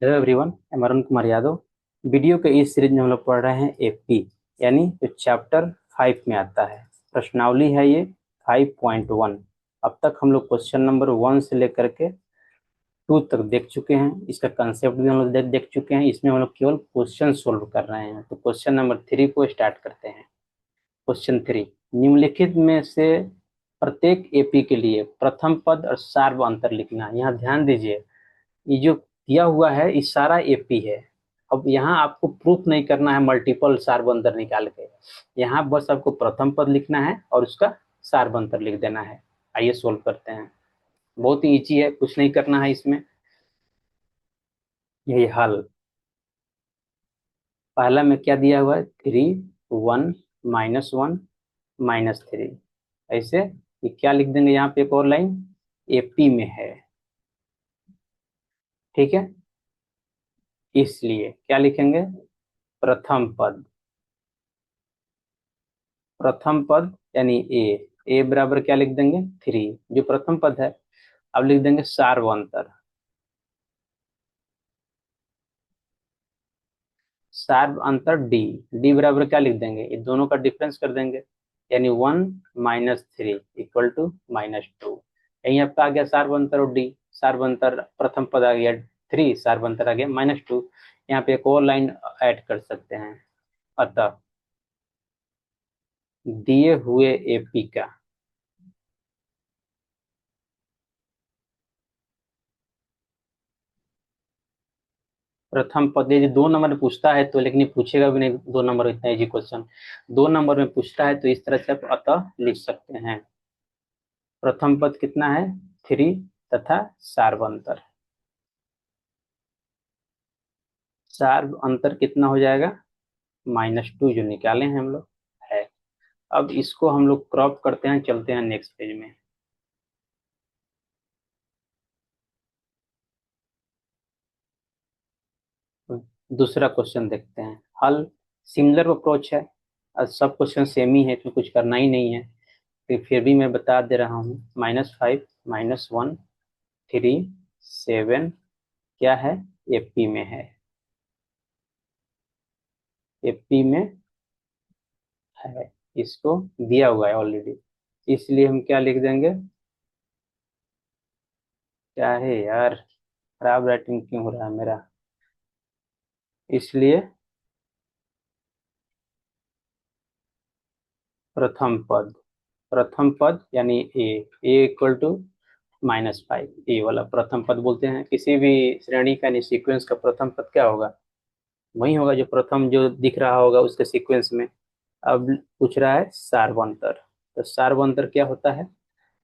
Hello everyone, मैं Arun Kumar Yadav. Video के इस सीरीज में हम लोग पढ़ रहे हैं एपी, यानी जो चैप्टर 5 में आता है। प्रश्नावली है ये 5.1। अब तक हम लोग क्वेश्चन नंबर 1 से लेकर के 2 तक देख चुके हैं। इसका कंसेप्ट भी हम लोग देख चुके हैं। इसमें हम लोग केवल क्वेश्चन सोल्व कर रहे हैं। तो क्वेश्चन नंबर 3 को स्टार्ट करते हैं। क्वेश्चन 3, निम्नलिखित में से प्रत्येक एपी के लिए प्रथम पद और सार्व अंतर लिखना। यहाँ ध्यान दीजिए, ये जो दिया हुआ है ये सारा एपी है। अब यहाँ आपको प्रूफ नहीं करना है मल्टीपल सारबंतर निकाल के। यहाँ बस आपको प्रथम पद लिखना है और उसका सारबंतर लिख देना है। आइए सोल्व करते हैं। बहुत ही इजी है, कुछ नहीं करना है इसमें। यही हल। पहला में क्या दिया हुआ है, 3 1 -1 -3। ऐसे ये क्या लिख देंगे, यहाँ पे एक और लाइन एपी में है। ठीक है, इसलिए क्या लिखेंगे, प्रथम पद। प्रथम पद यानी ए। ए बराबर क्या लिख देंगे, 3, जो प्रथम पद है। अब लिख देंगे सार्वंतर। सार्वंतर डी। डी बराबर क्या लिख देंगे, ये दोनों का डिफरेंस कर देंगे, यानी 1 -3 इक्वल टू -2। यही आपका आ गया सार्वंतर और डी। सार्वंतर प्रथम पद आ गया 3, सार्वंतर आ गया -2। यहाँ पे एक और लाइन ऐड कर सकते हैं। अतः दिए हुए एपी का प्रथम पद, यदि 2 नंबर में पूछता है तो, लेकिन ये पूछेगा भी नहीं 2 नंबर, इतना इजी क्वेश्चन। 2 नंबर में पूछता है तो इस तरह से आप अतः लिख सकते हैं। प्रथम पद कितना है, 3 तथा सार्वंतर। सार्व अंतर कितना हो जाएगा, -2, जो निकाले हैं हम लोग है। अब इसको हम लोग क्रॉप करते हैं, चलते हैं नेक्स्ट पेज में। दूसरा क्वेश्चन देखते हैं। हल सिमिलर अप्रोच है। सब क्वेश्चन सेम ही है, इसमें कुछ करना ही नहीं है। तो फिर भी मैं बता दे रहा हूँ। -5 -1 3 7 क्या है, एपी में है। एपी में है, इसको दिया हुआ है ऑलरेडी। इसलिए हम क्या लिख देंगे, क्या है यार, खराब राइटिंग क्यों हो रहा है मेरा। इसलिए प्रथम पद। प्रथम पद यानी ए। ए इक्वल टू -5। ए वाला प्रथम पद बोलते हैं। किसी भी श्रेणी का यानी सीक्वेंस का प्रथम पद क्या होगा, वही होगा जो प्रथम जो दिख रहा होगा उसके सीक्वेंस में। अब पूछ रहा है सार्वंतर। तो सार्वंतर क्या होता है,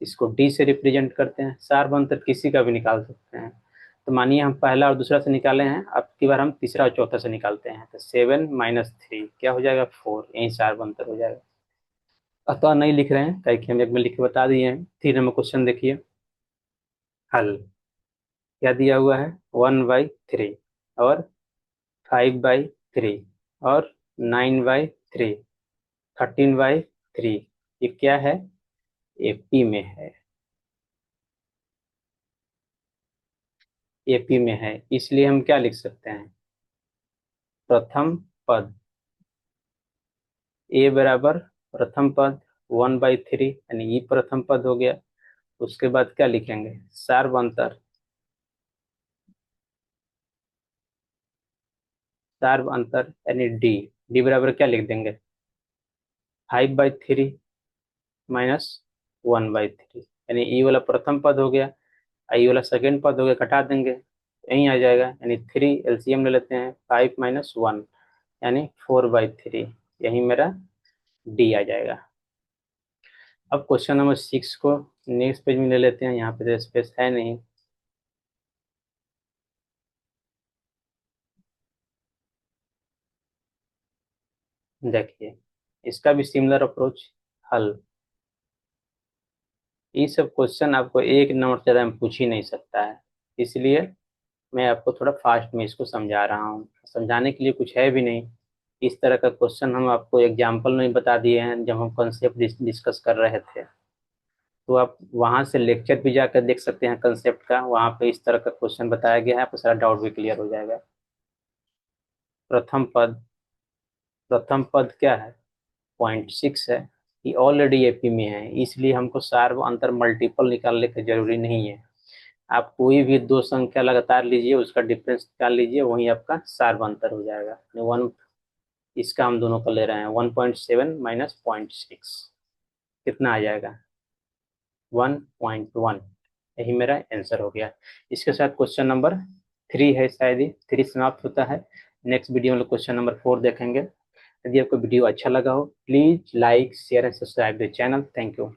इसको डी से रिप्रेजेंट करते हैं। सार्वंतर किसी का भी निकाल सकते हैं। तो मानिए हम पहला और दूसरा से निकाले हैं, अब की बार हम तीसरा और चौथा से निकालते हैं। तो 7 -3 क्या हो जाएगा, 4। यही सार्वंतर हो जाएगा। अतः नहीं लिख रहे हैं, ताकि हम एक में लिख के बता दिए हैं। 3 नंबर क्वेश्चन देखिए। हल क्या दिया हुआ है, 1/3 और 5/3 और 9/3, 13/3। ये क्या है, एपी में है। एपी में है, इसलिए हम क्या लिख सकते हैं, प्रथम पद। ए बराबर प्रथम पद 1/3, यानी ई प्रथम पद हो गया। उसके बाद क्या लिखेंगे, सार्वंतर। सार्वंतर यानी डी। डी बराबर क्या लिख देंगे, 5/3 -1/3, यानी ई वाला प्रथम पद हो गया, आई वाला सेकेंड पद हो गया, घटा देंगे यहीं आ जाएगा। यानी 3 एलसीएम ले लेते हैं, 5 -1 यानी 4/3। यही मेरा डी आ जाएगा। अब क्वेश्चन नंबर 6 को नेक्स्ट पेज में ले लेते हैं। यहाँ पे तो स्पेस है नहीं। देखिए, इसका भी सिमिलर अप्रोच। हल, ये सब क्वेश्चन आपको 1 नंबर से ज़्यादा में पूछ ही नहीं सकता है। इसलिए मैं आपको थोड़ा फास्ट में इसको समझा रहा हूँ। समझाने के लिए कुछ है भी नहीं। इस तरह का क्वेश्चन हम आपको एग्जाम्पल में बता दिए हैं जब हम कॉन्सेप्ट डिस्कस कर रहे थे। तो आप वहाँ से लेक्चर भी जाकर देख सकते हैं कंसेप्ट का, वहाँ पे इस तरह का क्वेश्चन बताया गया है, आपको सारा डाउट भी क्लियर हो जाएगा। प्रथम पद, प्रथम पद क्या है, 0.6 है, ये ऑलरेडी एपी में है, इसलिए हमको सार अंतर मल्टीपल निकालने की जरूरी नहीं है। आप कोई भी दो संख्या लगातार लीजिए, उसका डिफरेंस निकाल लीजिए, वहीं आपका सार अंतर हो जाएगा। वन, इसका हम दोनों का ले रहे हैं, 1.7 माइनस 0.6 कितना आ जाएगा, 1.1। यही मेरा आंसर हो गया। इसके साथ क्वेश्चन नंबर 3 है, शायद ही 3 समाप्त होता है। नेक्स्ट वीडियो में लोग क्वेश्चन नंबर 4 देखेंगे। यदि आपको वीडियो अच्छा लगा हो, please like share and subscribe the channel. Thank you.